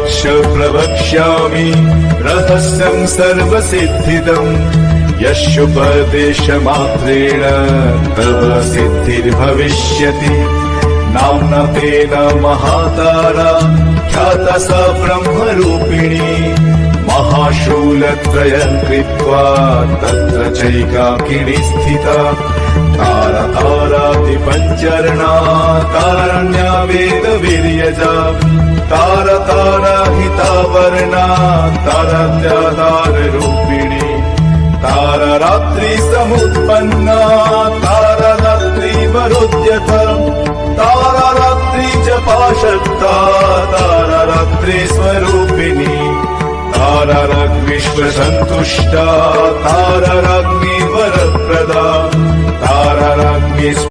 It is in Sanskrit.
वक्ष प्रवक्ष्यामि रहस्यं सर्वसिद्धिदम् यस्योपदेशमात्रेण तव सिद्धिर्भविष्यति नाम्ना तेन महातारा ख्याता सा ब्रह्मरूपिणी महाशूलत्रयं कृत्वा तत्र चैकाकिनी स्थिता तारा तारादिपञ्चर्णा तारण्या वेदवीर्यजा तारा तारा हितावर्णा ताराद्या ताररूपिणी तारा रात्रि समुत्पन्ना तारा रात्रि वरोद्यत तारा रात्रि जपाशक्ता तारा रात्रि स्वरूपिणी तारा राग्विश्वसन्तुष्टा तारा राज्ञी वरप्रदा तारा राज्ञी